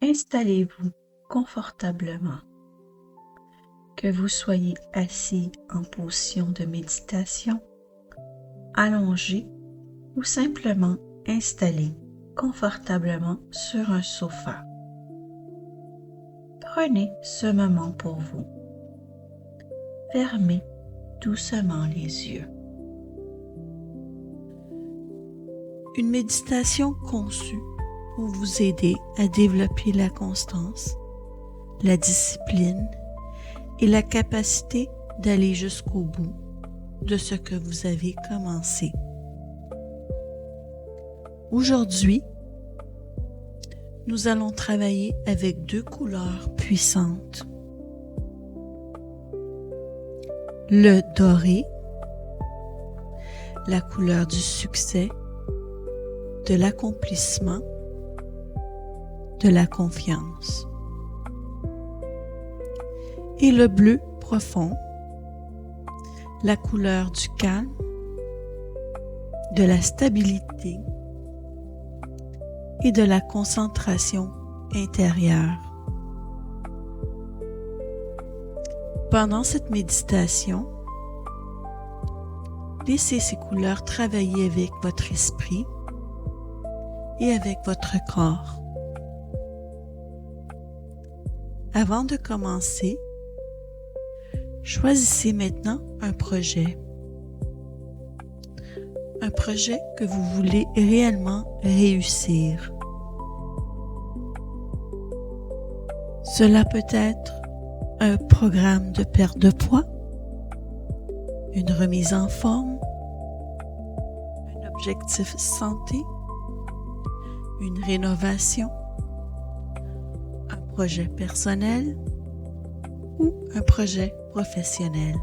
Installez-vous confortablement. Que vous soyez assis en position de méditation, allongé ou simplement installé confortablement sur un sofa. Prenez ce moment pour vous. Fermez doucement les yeux. Une méditation conçue pour vous aider à développer la constance, la discipline et la capacité d'aller jusqu'au bout de ce que vous avez commencé. Aujourd'hui, nous allons travailler avec 2 couleurs puissantes. Le doré, la couleur du succès, de l'accomplissement, de la confiance. Et le bleu profond, la couleur du calme, de la stabilité et de la concentration intérieure. Pendant cette méditation, laissez ces couleurs travailler avec votre esprit et avec votre corps. Avant de commencer, choisissez maintenant un projet. Un projet que vous voulez réellement réussir. Cela peut être un programme de perte de poids, une remise en forme, un objectif santé, une rénovation, un projet personnel ou un projet professionnel.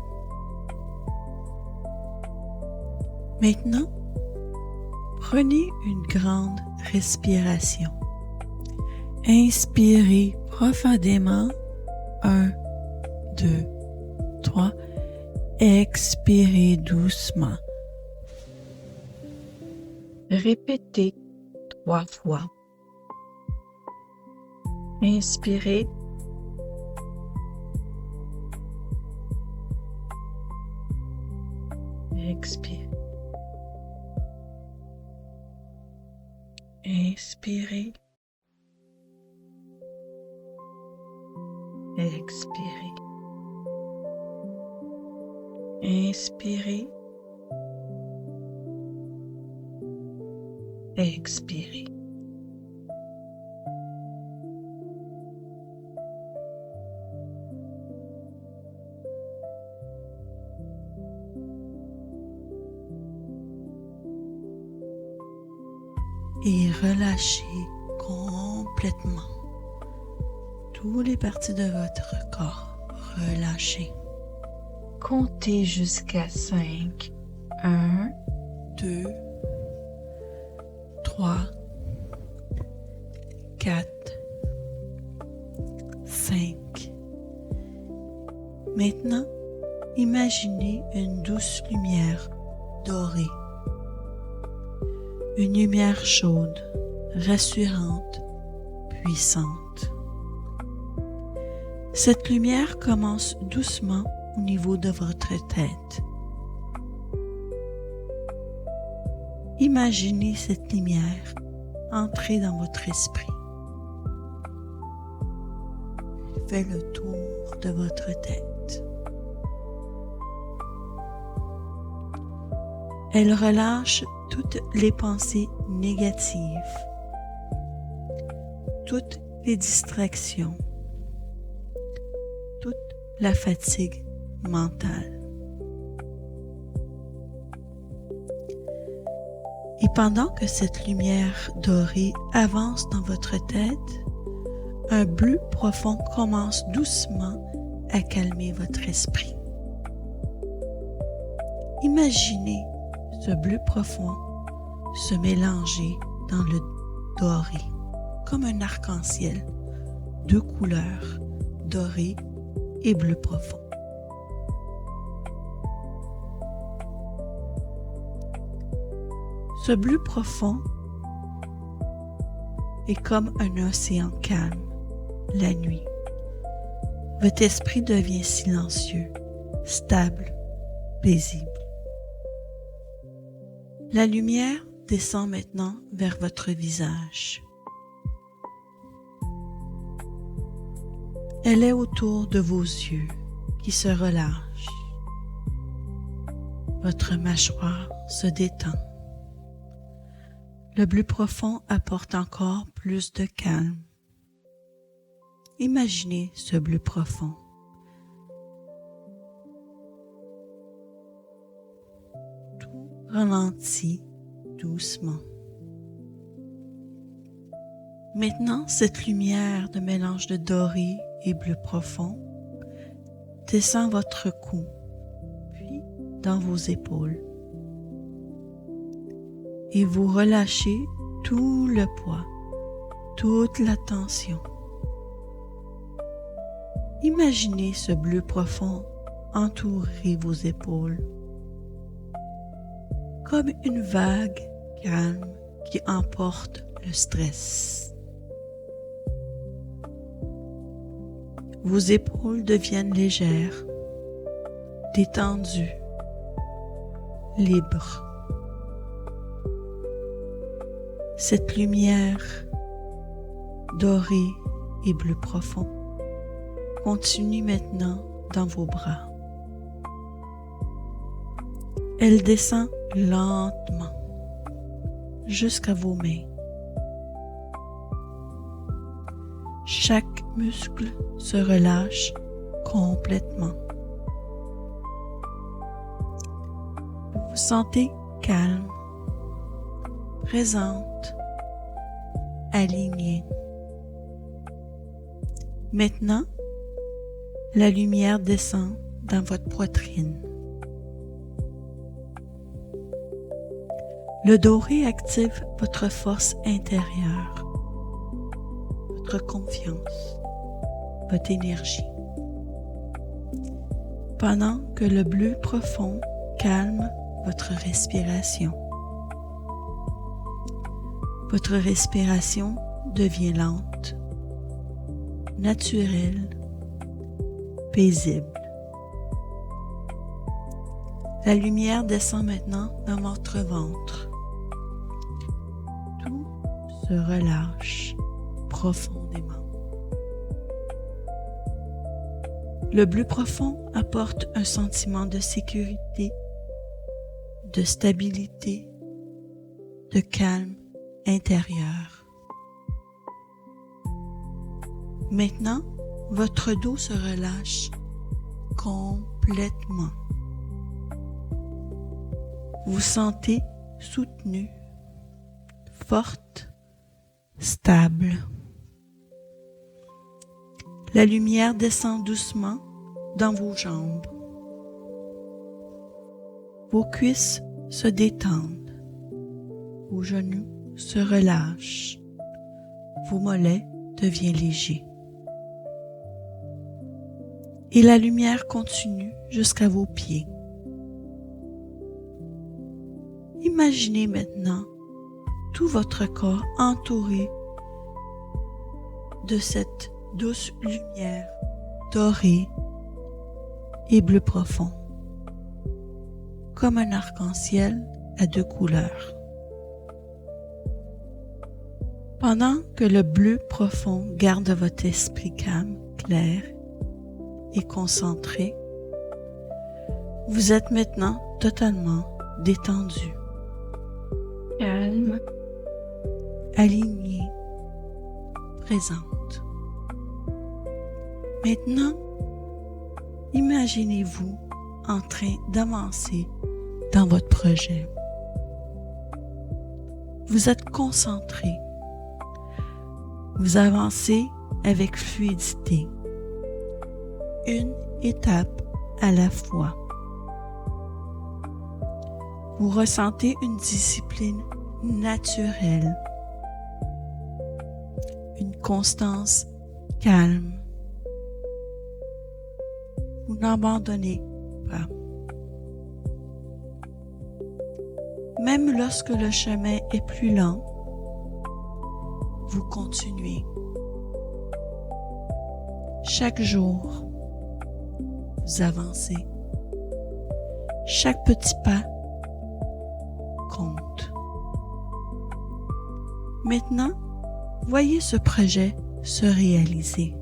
Maintenant, prenez une grande respiration. Inspirez profondément. 1, 2, 3. Expirez doucement. Répétez 3 fois. Inspirez. Expirez. Inspirez. Expirez. Inspirez. Expirez. Et relâchez complètement toutes les parties de votre corps. Relâchez. Comptez jusqu'à 5. 1, 2, 3, 4, 5. Maintenant, imaginez une douce lumière dorée. Une lumière chaude, rassurante, puissante. Cette lumière commence doucement au niveau de votre tête. Imaginez cette lumière entrer dans votre esprit. Elle fait le tour de votre tête. Elle relâche toutes les pensées négatives, toutes les distractions, toute la fatigue mentale. Et pendant que cette lumière dorée avance dans votre tête, un bleu profond commence doucement à calmer votre esprit. Imaginez ce bleu profond se mélanger dans le doré, comme un arc-en-ciel, 2 couleurs, doré et bleu profond. Ce bleu profond est comme un océan calme, la nuit. Votre esprit devient silencieux, stable, paisible. La lumière descend maintenant vers votre visage. Elle est autour de vos yeux qui se relâchent. Votre mâchoire se détend. Le bleu profond apporte encore plus de calme. Imaginez ce bleu profond. Tout ralentit doucement. Maintenant, cette lumière de mélange de doré et bleu profond descend votre cou, puis dans vos épaules. Et vous relâchez tout le poids, toute la tension. Imaginez ce bleu profond entourer vos épaules, comme une vague calme qui emporte le stress. Vos épaules deviennent légères, détendues, libres. Cette lumière dorée et bleu profond continue maintenant dans vos bras. Elle descend lentement jusqu'à vos mains. Chaque muscle se relâche complètement. Vous vous sentez calme, présente, alignée. Maintenant, la lumière descend dans votre poitrine. Le doré active votre force intérieure, votre confiance, votre énergie. Pendant que le bleu profond calme votre respiration. Votre respiration devient lente, naturelle, paisible. La lumière descend maintenant dans votre ventre. Tout se relâche profondément. Le bleu profond apporte un sentiment de sécurité, de stabilité, de calme intérieur. Maintenant, votre dos se relâche complètement. Vous sentez soutenu, forte, stable. La lumière descend doucement dans vos jambes. Vos cuisses se détendent. Vos genoux se relâchent. Vos mollets deviennent légers. Et la lumière continue jusqu'à vos pieds. Imaginez maintenant tout votre corps entouré de cette douce lumière dorée et bleu profond, comme un arc-en-ciel à deux couleurs. Pendant que le bleu profond garde votre esprit calme, clair et concentré, vous êtes maintenant totalement détendu, calme, aligné, présente. Maintenant, imaginez-vous en train d'avancer dans votre projet. Vous êtes concentré. Vous avancez avec fluidité, une étape à la fois. Vous ressentez une discipline naturelle, une constance calme. Vous n'abandonnez pas. Même lorsque le chemin est plus lent, vous continuez. Chaque jour, vous avancez. Chaque petit pas compte. Maintenant, voyez ce projet se réaliser.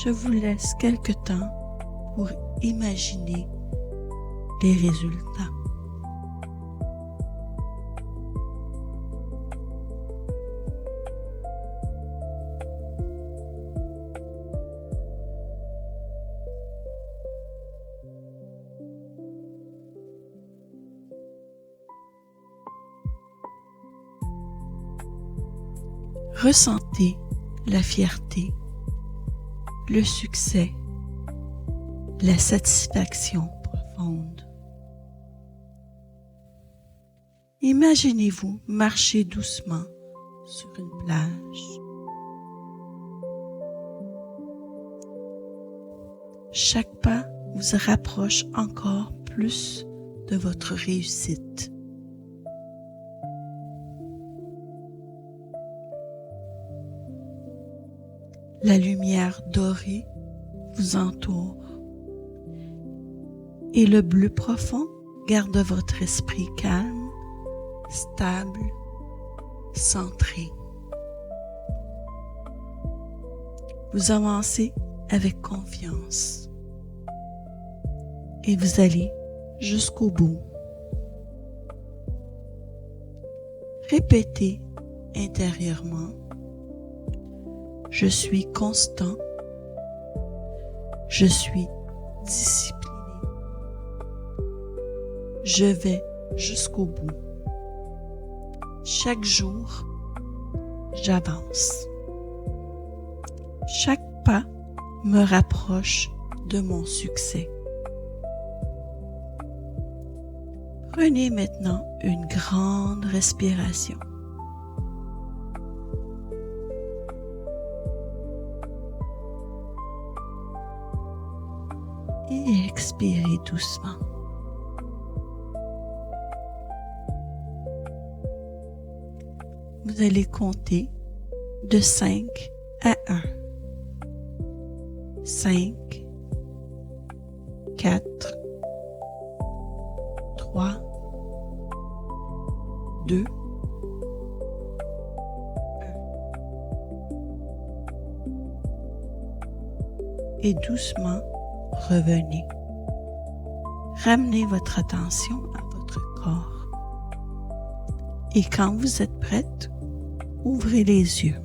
Je vous laisse quelque temps pour imaginer les résultats. Ressentez la fierté, le succès, la satisfaction profonde. Imaginez-vous marcher doucement sur une plage. Chaque pas vous rapproche encore plus de votre réussite. La lumière dorée vous entoure et le bleu profond garde votre esprit calme, stable, centré. Vous avancez avec confiance et vous allez jusqu'au bout. Répétez intérieurement: je suis constant, je suis discipliné, je vais jusqu'au bout. Chaque jour, j'avance. Chaque pas me rapproche de mon succès. Prenez maintenant une grande respiration. Et expirez doucement. Vous allez compter de 5 à 1. 5, 4, 3, 2, 1. Et doucement, revenez. Ramenez votre attention à votre corps. Et quand vous êtes prête, ouvrez les yeux.